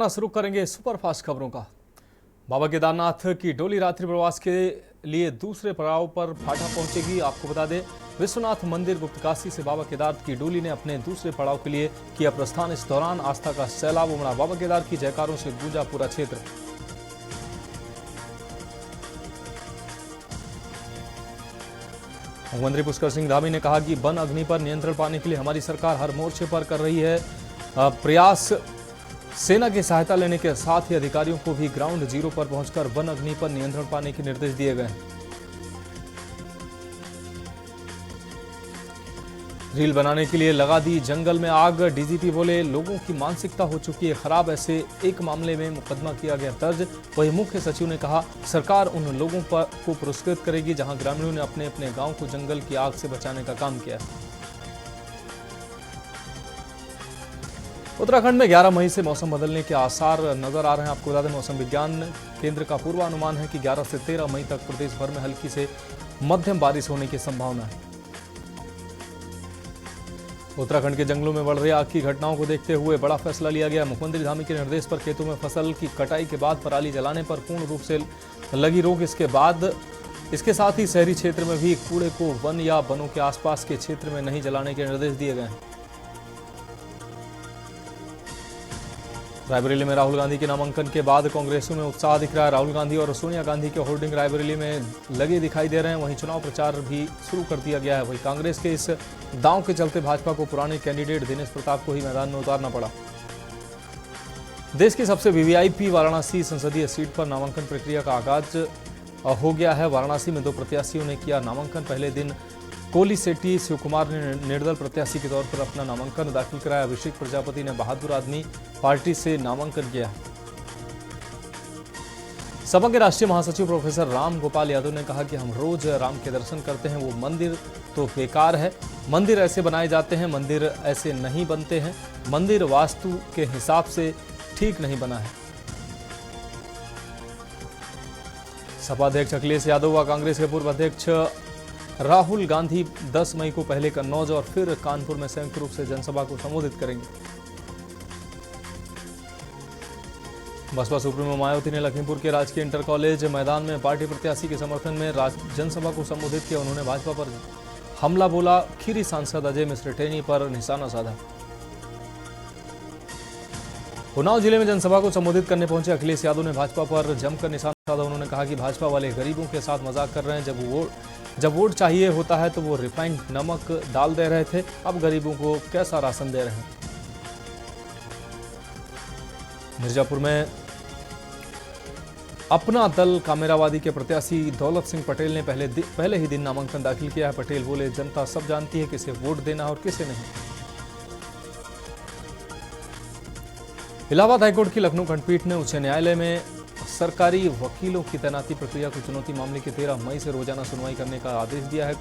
शुरू करेंगे सुपरफास्ट खबरों का। बाबा केदारनाथ की डोली रात्रि प्रवास के लिए दूसरे पड़ाव पर फाटा पहुंचेगी। आपको बता दें, विश्वनाथ मंदिर गुप्तकाशी से बाबा केदार की डोली ने अपने दूसरे पड़ाव के लिए किया प्रस्थान। इस दौरान आस्था का सैलाब उमड़ा। बाबा केदार की जयकारों से गूंजा पूरा क्षेत्र। मुख्यमंत्री पुष्कर सिंह धामी ने कहा कि वन अग्नि पर नियंत्रण पाने के लिए हमारी सरकार हर मोर्चे पर कर रही है प्रयास। सेना की सहायता लेने के साथ ही अधिकारियों को भी ग्राउंड जीरो पर पहुंचकर वन अग्नि पर नियंत्रण पाने के निर्देश दिए गए हैं। रील बनाने के लिए लगा दी जंगल में आग। डीजीपी बोले, लोगों की मानसिकता हो चुकी है खराब। ऐसे एक मामले में मुकदमा किया गया दर्ज। वहीं मुख्य सचिव ने कहा, सरकार उन लोगों को पुरस्कृत करेगी जहां ग्रामीणों ने अपने अपने गांव को जंगल की आग से बचाने का काम किया। उत्तराखंड में 11 मई से मौसम बदलने के आसार नजर आ रहे हैं। आपको बता दें, मौसम विज्ञान केंद्र का पूर्वानुमान है कि 11 से 13 मई तक प्रदेश भर में हल्की से मध्यम बारिश होने की संभावना है। उत्तराखंड के जंगलों में बढ़ रही आग की घटनाओं को देखते हुए बड़ा फैसला लिया गया। मुख्यमंत्री धामी के निर्देश पर खेतों में फसल की कटाई के बाद पराली जलाने पर पूर्ण रूप से लगी रोक। इसके साथ ही शहरी क्षेत्र में भी कूड़े को वन या वनों के आसपास के क्षेत्र में नहीं जलाने के निर्देश दिए गए हैं। रायबरेली में राहुल गांधी के नामांकन के बाद कांग्रेसियों में उत्साह दिख रहा है। राहुल गांधी और सोनिया गांधी के होर्डिंग रायबरेली में लगे दिखाई दे रहे हैं। वहीं चुनाव प्रचार भी शुरू कर दिया गया है। वहीं कांग्रेस के इस दांव के चलते भाजपा को पुराने कैंडिडेट दिनेश प्रताप को ही मैदान में उतारना पड़ा। देश की सबसे वीवीआईपी वाराणसी संसदीय सीट पर नामांकन प्रक्रिया का आगाज हो गया है। वाराणसी में 2 प्रत्याशियों ने किया नामांकन। पहले दिन कोलीसेट्टी शिवकुमार ने निर्दल प्रत्याशी के तौर पर अपना नामांकन दाखिल कराया। अभिषेक प्रजापति ने बहादुर आदमी पार्टी से नामांकन किया। सपा के राष्ट्रीय महासचिव प्रोफेसर राम गोपाल यादव ने कहा कि हम रोज राम के दर्शन करते हैं, वो मंदिर तो बेकार है। मंदिर ऐसे बनाए जाते हैं, मंदिर ऐसे नहीं बनते हैं। मंदिर वास्तु के हिसाब से ठीक नहीं बना है। सपा अध्यक्ष अखिलेश यादव व कांग्रेस के पूर्व अध्यक्ष राहुल गांधी 10 मई को पहले कन्नौज और फिर कानपुर में संयुक्त रूप से जनसभा को संबोधित करेंगे। बसपा सुप्रीमो मायावती ने लखीमपुर के राजकीय इंटर कॉलेज मैदान में पार्टी प्रत्याशी के समर्थन में जनसभा को संबोधित किया। उन्होंने भाजपा पर हमला बोला। खीरी सांसद अजय मिश्र टेनी पर निशाना साधा। उन्नाव जिले में जनसभा को संबोधित करने पहुंचे अखिलेश यादव ने भाजपा पर जमकर निशाना साधा। उन्होंने कहा कि भाजपा वाले गरीबों के साथ मजाक कर रहे हैं। जब वोट चाहिए होता है तो वो रिफाइंड नमक डाल दे रहे थे, अब गरीबों को कैसा राशन दे रहे हैं। मिर्जापुर में अपना दल कामेरावादी के प्रत्याशी दौलत सिंह पटेल ने पहले ही दिन नामांकन दाखिल किया है। पटेल बोले, जनता सब जानती है किसे वोट देना और किसे नहीं। इलाहाबाद हाईकोर्ट की लखनऊ खंडपीठ ने उच्च न्यायालय में सरकारी वकीलों की तैनाती प्रक्रिया को चुनौती मामले की 13 मई से रोजाना सुनवाई करने का आदेश दिया है।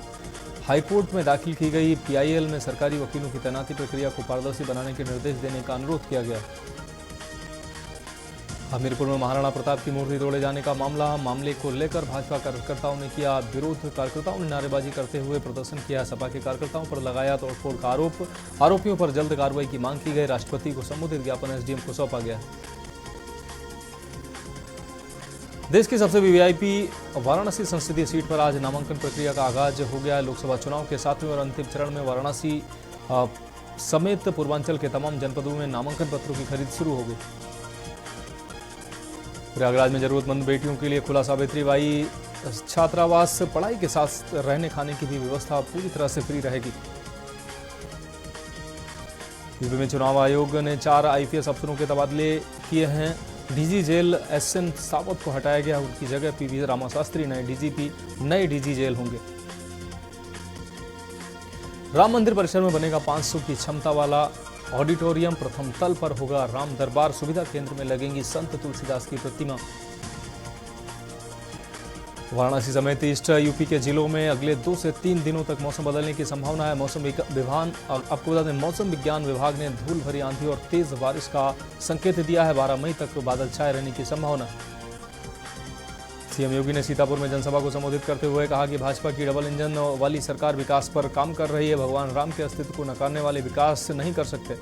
हाईकोर्ट में दाखिल की गई पीआईएल में सरकारी वकीलों की तैनाती प्रक्रिया को पारदर्शी बनाने के निर्देश देने का अनुरोध किया गया। हमीरपुर में महाराणा प्रताप की मूर्ति तोड़े जाने का मामले को लेकर भाजपा कार्यकर्ताओं ने किया विरोध। कार्यकर्ताओं ने नारेबाजी करते हुए प्रदर्शन किया। सपा के कार्यकर्ताओं पर लगाया तोड़फोड़ का आरोप। आरोपियों पर जल्द कार्रवाई की मांग की गई। राष्ट्रपति को संबोधित ज्ञापन एसडीएम को सौंपा गया। देश की सबसे वीवीआईपी वाराणसी संसदीय सीट पर आज नामांकन प्रक्रिया का आगाज हो गया है। लोकसभा चुनाव के 7वें और अंतिम चरण में वाराणसी समेत पूर्वांचल के तमाम जनपदों में नामांकन पत्रों की खरीद शुरू हो गई। प्रयागराज में जरूरतमंद बेटियों के लिए खुला सावित्रीबाई छात्रावास। पढ़ाई के साथ रहने खाने की भी व्यवस्था पूरी तरह से फ्री रहेगी। यूपी में चुनाव आयोग ने 4 आईपीएस अफसरों के तबादले किए हैं। डीजी जेल एसएन सावत को हटाया गया। उनकी जगह पीवी रामाशास्त्री नए डीजी जेल होंगे। राम मंदिर परिसर में बनेगा 500 की क्षमता वाला ऑडिटोरियम। प्रथम तल पर होगा राम दरबार। सुविधा केंद्र में लगेंगी संत तुलसीदास की प्रतिमा। वाराणसी समेत ईस्ट यूपी के जिलों में अगले 2 से 3 दिनों तक मौसम बदलने की संभावना है। आपको बता दें, मौसम विज्ञान विभाग ने धूल भरी आंधी और तेज बारिश का संकेत दिया है। 12 मई तक बादल छाए रहने की संभावना है। सीएम योगी ने सीतापुर में जनसभा को संबोधित करते हुए कहा कि भाजपा की डबल इंजन वाली सरकार विकास पर काम कर रही है। भगवान राम के अस्तित्व को नकारने वाले विकास नहीं कर सकते।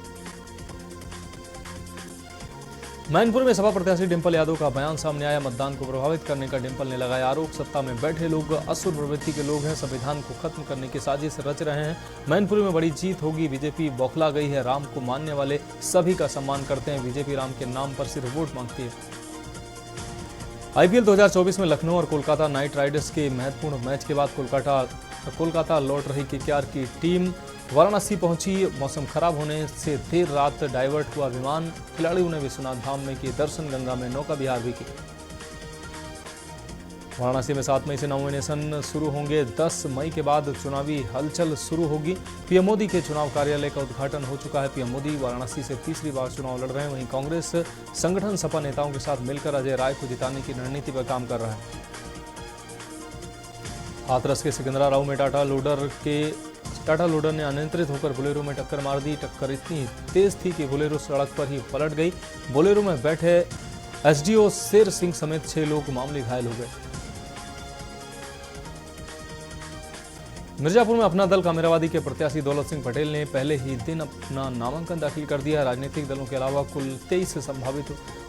मैनपुर में सपा प्रत्याशी डिंपल यादव का बयान सामने आया। मतदान को प्रभावित करने का डिंपल ने लगाया आरोप। सत्ता में बैठे लोग असुर प्रवृत्ति के लोग हैं, संविधान को खत्म करने की साजिश रच रहे हैं। मैनपुर में बड़ी जीत होगी, बीजेपी बौखला गई है। राम को मानने वाले सभी का सम्मान करते हैं, बीजेपी राम के नाम पर सिर्फ वोट मांगती है। आईपीएल 2024 में लखनऊ और कोलकाता नाइट राइडर्स के महत्वपूर्ण मैच के बाद कोलकाता लौट रही केकेआर की टीम वाराणसी पहुंची। मौसम खराब होने से देर रात डाइवर्ट हुआ विमान। खिलाड़ियों ने विश्वनाथ धाम में किए दर्शन, गंगा में नौका विहार भी की। वाराणसी में 7 मई से नॉमिनेशन शुरू होंगे। 10 मई के बाद चुनावी हलचल शुरू होगी। पीएम मोदी के चुनाव कार्यालय का उद्घाटन हो चुका है। पीएम मोदी वाराणसी से तीसरी बार चुनाव लड़ रहे हैं। वहीं कांग्रेस संगठन सपा नेताओं के साथ मिलकर अजय राय को जिताने की रणनीति पर काम कर रहा है। हाथरस के सिकंदरा राव में टाटा लोडर ने अनियंत्रित होकर बोलेरो में टक्कर मार दी। टक्कर इतनी तेज थी कि बोलेरो सड़क पर ही पलट गई। बोलेरो में बैठे एसडीओ शेर सिंह समेत 6 लोग मामूली घायल हो गए। मिर्जापुर में अपना दल कामेरावादी के प्रत्याशी दौलत सिंह पटेल ने पहले ही दिन अपना नामांकन दाखिल कर दिया। राजनीतिक दलों के अलावा कुल 23 संभावित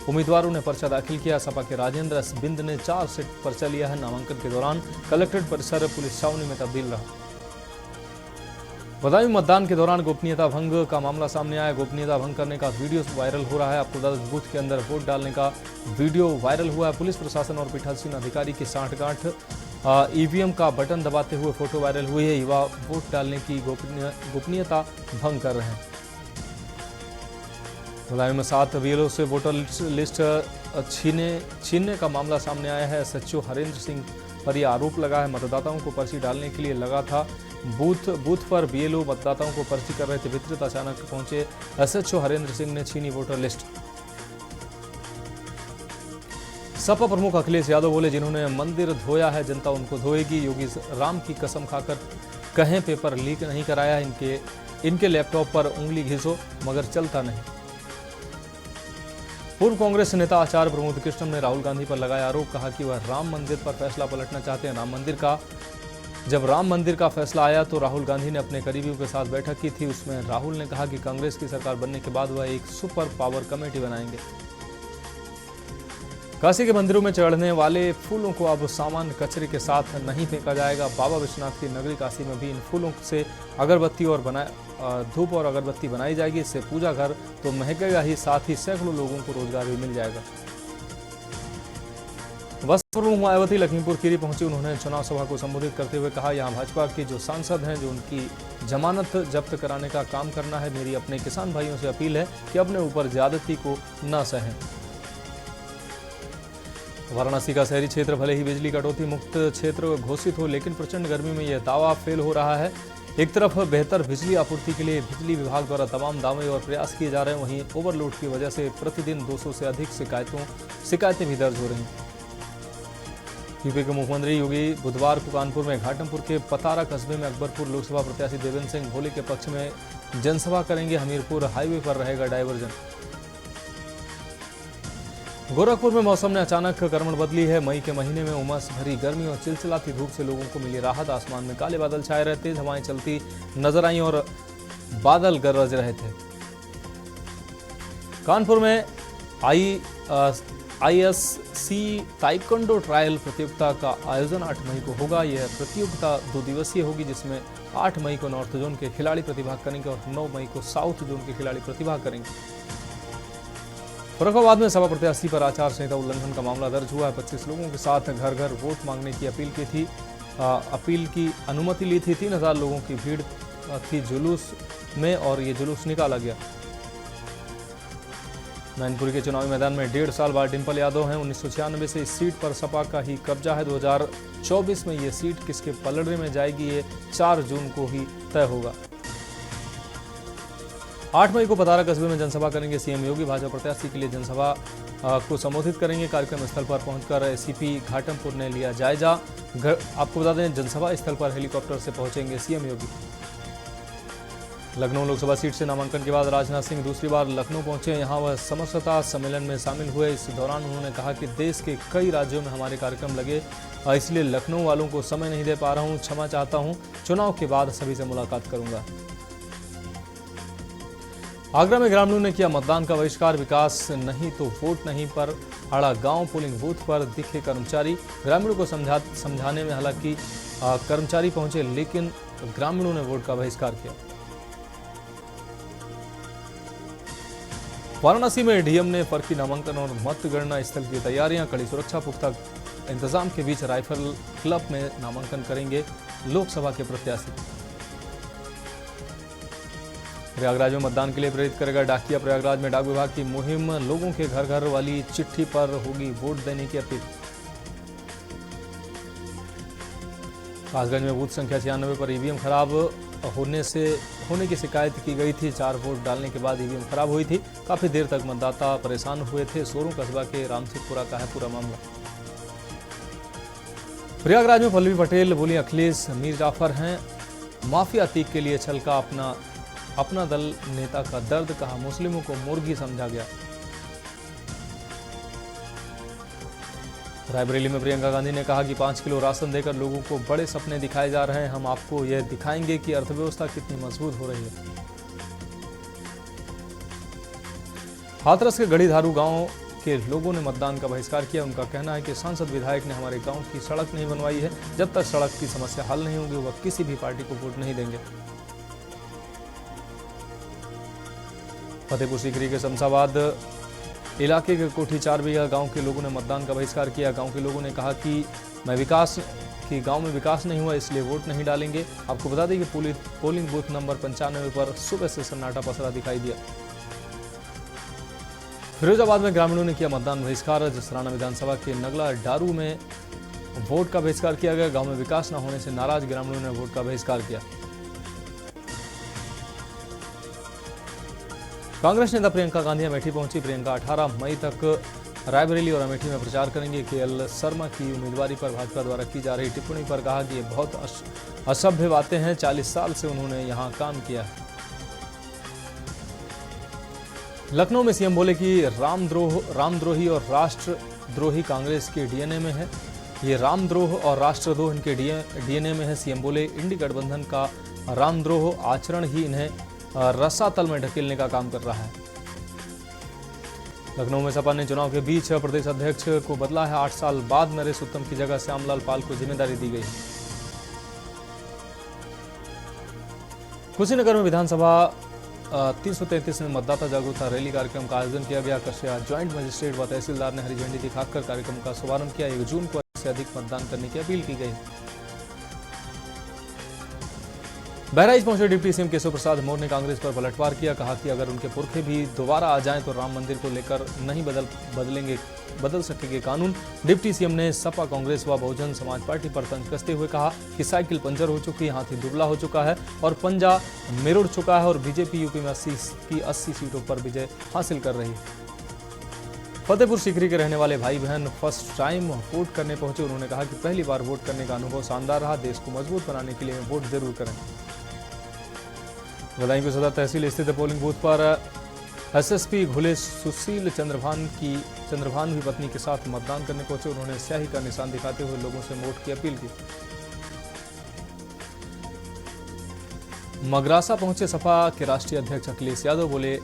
उम्मीदवारों ने पर्चा दाखिल किया। सपा के राजेंद्र एस बिंद ने 4 सेट पर्चा लिया है। नामांकन के दौरान कलेक्ट्रेट परिसर पुलिस छावनी में तब्दील रहा। बदायूं मतदान के दौरान गोपनीयता भंग का मामला सामने आया। गोपनीयता भंग करने का वीडियो वायरल हो रहा है। आपको बता दें, बूथ के अंदर वोट डालने का वीडियो वायरल हुआ है। पुलिस प्रशासन और पीठासीन अधिकारी की सांठगांठ। ईवीएम का बटन दबाते हुए फोटो वायरल हुई है। युवा वोट डालने की गोपनीयता भंग कर रहे हैं। बदायूं में 7 बीएलओ से वोटर लिस्ट छीनने का मामला सामने आया है। एसएचओ हरेंद्र सिंह पर यह आरोप लगा है। मतदाताओं को पर्ची डालने के लिए लगा था। बूथ पर बीएलओ मतदाताओं को पर्ची कर रहे थे। वितरित अचानक पहुंचे एसएचओ हरेंद्र सिंह ने छीनी वोटर लिस्ट। सपा प्रमुख अखिलेश यादव बोले, जिन्होंने मंदिर धोया है जनता उनको धोएगी। योगी राम की कसम खाकर कहें पेपर लीक नहीं कराया। इनके लैपटॉप पर उंगली घिसो मगर चलता नहीं। पूर्व कांग्रेस नेता आचार्य प्रमोद कृष्णम ने राहुल गांधी पर लगाया आरोप। कहा कि वह राम मंदिर पर फैसला पलटना चाहते हैं। जब राम मंदिर का फैसला आया तो राहुल गांधी ने अपने करीबियों के साथ बैठक की थी। उसमें राहुल ने कहा कि कांग्रेस की सरकार बनने के बाद वह एक सुपर पावर कमेटी बनाएंगे। काशी के मंदिरों में चढ़ने वाले फूलों को अब सामान्य कचरे के साथ नहीं फेंका जाएगा। बाबा विश्वनाथ की नगरी काशी में भी इन फूलों से अगरबत्ती और धूप और अगरबत्ती बनाई जाएगी। इससे पूजा घर तो महकेगा ही, साथ ही सैकड़ों लोगों को रोजगार भी मिल जाएगा। बसपा प्रमुख मायावती लखीमपुर खीरी पहुंची। उन्होंने चुनाव सभा को संबोधित करते हुए कहा, यहां भाजपा के जो सांसद हैं, जो उनकी जमानत जब्त कराने का काम करना है। मेरी अपने किसान भाइयों से अपील है कि अपने ऊपर ज्यादती को न सहें। वाराणसी का शहरी क्षेत्र भले ही बिजली कटौती मुक्त क्षेत्र घोषित हो, लेकिन प्रचंड गर्मी में यह दावा फेल हो रहा है। एक तरफ बेहतर बिजली आपूर्ति के लिए बिजली विभाग द्वारा तमाम दावे और प्रयास किए जा रहे हैं, वहीं ओवरलोड की वजह से प्रतिदिन 200 से अधिक शिकायतें भी दर्ज हो रही हैं। यूपी के मुख्यमंत्री योगी बुधवार को कानपुर में घाटमपुर के पतारा कस्बे में अकबरपुर लोकसभा प्रत्याशी देवेंद्र सिंह भोले के पक्ष में जनसभा करेंगे। हमीरपुर हाईवे पर रहेगा डायवर्जन। गोरखपुर में मौसम ने अचानक करवट बदली है। मई के महीने में उमस भरी गर्मी और चिलचिलाती धूप से लोगों को मिली राहत। आसमान में काले बादल छाए रहे, तेज हवाएं चलती नजर आईं और बादल गरज रहे थे। कानपुर में आईएससी ताइक्वांडो ट्रायल प्रतियोगिता का आयोजन 8 मई को होगा। यह प्रतियोगिता 2 दिवसीय होगी, जिसमें 8 मई को नॉर्थ जोन के खिलाड़ी प्रतिभाग करेंगे और 9 मई को साउथ जोन के खिलाड़ी प्रतिभाग करेंगे। फर्रुखाबाद में सपा प्रत्याशी पर आचार संहिता उल्लंघन का मामला दर्ज हुआ है। 25 लोगों के साथ घर घर वोट मांगने की अपील की अनुमति ली थी। 3000 लोगों की भीड़ थी जुलूस में और ये जुलूस निकाला गया। मैनपुरी के चुनावी मैदान में 1.5 साल बाद डिंपल यादव हैं। 1996 से इस सीट पर सपा का ही कब्जा है। 2024 में ये सीट किसके पलड़े में जाएगी, ये 4 जून को ही तय होगा। 8 मई को पतारा कस्बे में जनसभा करेंगे सीएम योगी। भाजपा प्रत्याशी के लिए जनसभा को संबोधित करेंगे। कार्यक्रम स्थल पर पहुंचकर एसीपी घाटमपुर ने लिया जायजा। आपको बता दें, जनसभा स्थल पर हेलीकॉप्टर से पहुंचेंगे सीएम योगी। लखनऊ लोकसभा सीट से नामांकन के बाद राजनाथ सिंह दूसरी बार लखनऊ पहुंचे। यहां वह समरसता सम्मेलन में शामिल हुए। इस दौरान उन्होंने कहा कि देश के कई राज्यों में हमारे कार्यक्रम लगे, इसलिए लखनऊ वालों को समय नहीं दे पा रहा हूं, क्षमा चाहता हूं। चुनाव के बाद सभी से मुलाकात करूंगा। आगरा में ग्रामीणों ने किया मतदान का बहिष्कार। विकास नहीं तो वोट नहीं पर अड़ा गांव। पोलिंग बूथ पर दिखे कर्मचारी। ग्रामीणों को समझाने में हालांकि कर्मचारी पहुंचे, लेकिन ग्रामीणों ने वोट का बहिष्कार किया। वाराणसी में डीएम ने फर्जी नामांकन और मतगणना स्थल की तैयारियां। कड़ी सुरक्षा पुख्ता इंतजाम के बीच राइफल क्लब में नामांकन करेंगे लोकसभा के प्रत्याशी। प्रयागराज में मतदान के लिए प्रेरित करेगा डाकिया। प्रयागराज में डाक विभाग की मुहिम। लोगों के घर घर वाली चिट्ठी पर होगी वोट देने की अपील। कासगंज में बूथ संख्या 96 पर ईवीएम खराब होने की शिकायत की गई थी। 4 वोट डालने के बाद ईवीएम खराब हुई थी। काफी देर तक मतदाता परेशान हुए थे। सोरू कस्बा के रामसिंहपुरा का है पूरा मामला। प्रयागराज में पल्लवी पटेल बोली अखिलेश मीर जाफर हैं। माफिया तीक के लिए छलका अपना दल नेता का दर्द। कहा मुस्लिमों को मुर्गी समझा गया। रायबरेली में प्रियंका गांधी ने कहा कि 5 किलो राशन देकर लोगों को बड़े सपने दिखाए जा रहे हैं। हम आपको यह दिखाएंगे कि अर्थव्यवस्था कितनी मजबूत हो रही है। हाथरस के गढ़ीधारू गांव के लोगों ने मतदान का बहिष्कार किया। उनका कहना है कि सांसद विधायक ने हमारे गांव की सड़क नहीं बनवाई है। जब तक सड़क की समस्या हल नहीं होगी वह किसी भी पार्टी को वोट नहीं देंगे। फतेहपुर सीकरी के शमशाबाद इलाके के कोठी 4 बीघा गांव के लोगों ने मतदान का बहिष्कार किया। गांव के लोगों ने कहा कि गांव में विकास नहीं हुआ, इसलिए वोट नहीं डालेंगे। आपको बता दें कि पोलिंग बूथ नंबर 95 पर सुबह से सन्नाटा पसरा दिखाई दिया। फिरोजाबाद में ग्रामीणों ने किया मतदान बहिष्कार। जसराना विधानसभा के नगला डारू में वोट का बहिष्कार किया गया। गांव में विकास न होने से नाराज ग्रामीणों ने वोट का बहिष्कार किया। कांग्रेस नेता प्रियंका गांधी अमेठी पहुंची। प्रियंका 18 मई तक रायबरेली और अमेठी में प्रचार करेंगे। केएल शर्मा की उम्मीदवारी पर भाजपा द्वारा की जा रही टिप्पणी पर कहा कि ये बहुत असभ्य बातें हैं। 40 साल से उन्होंने यहां काम किया है। लखनऊ में सीएम बोले कि रामद्रोही और राष्ट्रद्रोही कांग्रेस के डीएनए में है। ये रामद्रोह और राष्ट्रद्रोह इनके डीएनए में है। सीएम बोले इंडी गठबंधन का रामद्रोह आचरण ही इन्हें रसातल में ढकेलने का काम कर रहा है। लखनऊ में सपा ने चुनाव के बीच प्रदेश अध्यक्ष को बदला है। 8 साल बाद नरेश उत्तम की जगह श्यामलाल पाल को जिम्मेदारी दी गई। कुशीनगर में विधानसभा 333 में मतदाता जागरूकता रैली कार्यक्रम का आयोजन किया गया। कस्या ज्वाइंट मजिस्ट्रेट व तहसीलदार ने हरी झंडी दिखाकर कार्यक्रम का शुभारंभ किया। 1 जून को अधिक से अधिक मतदान करने की अपील की गई। बहराइच पहुंचे डिप्टी सीएम केशव प्रसाद मौर्य ने कांग्रेस पर पलटवार किया। कहा कि अगर उनके पुरखे भी दोबारा आ जाएं तो राम मंदिर को लेकर नहीं बदल सकेंगे कानून। डिप्टी सीएम ने सपा कांग्रेस व बहुजन समाज पार्टी पर तंज कसते हुए कहा कि साइकिल पंचर हो चुकी है, हाथी दुबला हो चुका है और पंजा मेरुड़ चुका है और बीजेपी यूपी में 80 सीटों पर विजय हासिल कर रही है। फतेहपुर सीकरी के रहने वाले भाई बहन फर्स्ट टाइम वोट करने पहुंचे। उन्होंने कहा कि पहली बार वोट करने का अनुभव शानदार रहा। देश को मजबूत बनाने के लिए वोट जरूर करें। बदायूं सदर तहसील स्थित पोलिंग बूथ पर एसएसपी घुले सुशील चंद्रभान भी पत्नी के साथ मतदान करने पहुंचे। उन्होंने स्याही का निशान दिखाते हुए लोगों से वोट की अपील की। मगरासा पहुंचे सपा के राष्ट्रीय अध्यक्ष अखिलेश यादव। बोले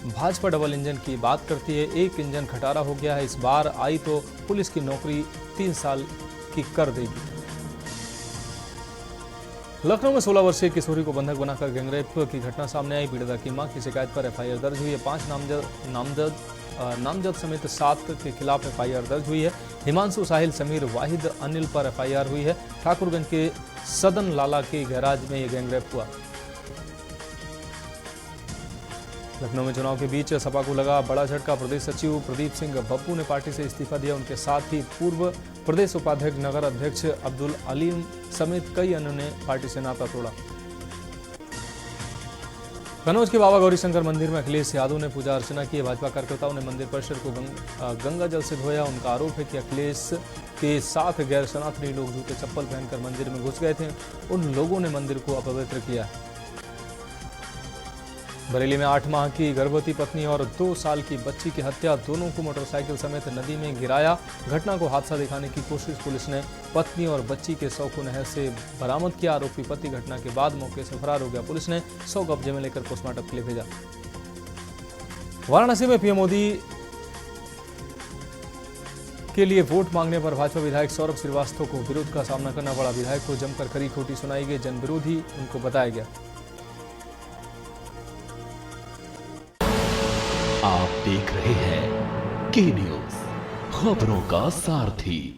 भाजपा डबल इंजन की बात करती है, एक इंजन खटारा हो गया है। इस बार आई तो पुलिस की नौकरी 3 साल की कर देगी। लखनऊ में 16 वर्षीय किशोरी को बंधक बनाकर गैंगरेप की घटना सामने आई। पीड़िता की मां की शिकायत पर एफआईआर दर्ज हुई है। 5 नामजद समेत 7 के खिलाफ एफआईआर दर्ज हुई है। हिमांशु, साहिल, समीर, वाहिद, अनिल पर एफआईआर हुई है। ठाकुरगंज के सदन लाला के गैराज में यह गैंगरेप हुआ। लखनऊ में चुनाव के बीच सपा को लगा बड़ा झटका। प्रदेश सचिव प्रदीप सिंह बब्बू ने पार्टी से इस्तीफा दिया। उनके साथ ही पूर्व प्रदेश उपाध्यक्ष नगर अध्यक्ष अब्दुल अलीम समेत कई अन्यों ने पार्टी से नाता तोड़ा। कन्नौज के बाबा गौरीशंकर मंदिर में अखिलेश यादव ने पूजा अर्चना की। भाजपा कार्यकर्ताओं ने मंदिर परिसर को गंगा जल से धोया। उनका आरोप है कि अखिलेश के साथ गैर सनातनी लोग जूते चप्पल पहनकर मंदिर में घुस गए थे। उन लोगों ने मंदिर को अपवित्र किया। बरेली में 8 माह की गर्भवती पत्नी और 2 साल की बच्ची की हत्या। दोनों को मोटरसाइकिल समेत नदी में गिराया। घटना को हादसा दिखाने की कोशिश पुलिस ने पत्नी और बच्ची के शव को नहर से बरामद किया। आरोपी पति घटना के बाद मौके से फरार हो गया। पुलिस ने शव कब्जे में लेकर पोस्टमार्टम के लिए भेजा। वाराणसी में पीएम मोदी के लिए वोट मांगने पर भाजपा विधायक सौरभ श्रीवास्तव को विरोध का सामना करना पड़ा। विधायक को जमकर खरी खोटी सुनाई गई, जन विरोधी उनको बताया गया। आप देख रहे हैं के न्यूज़, खबरों का सारथी।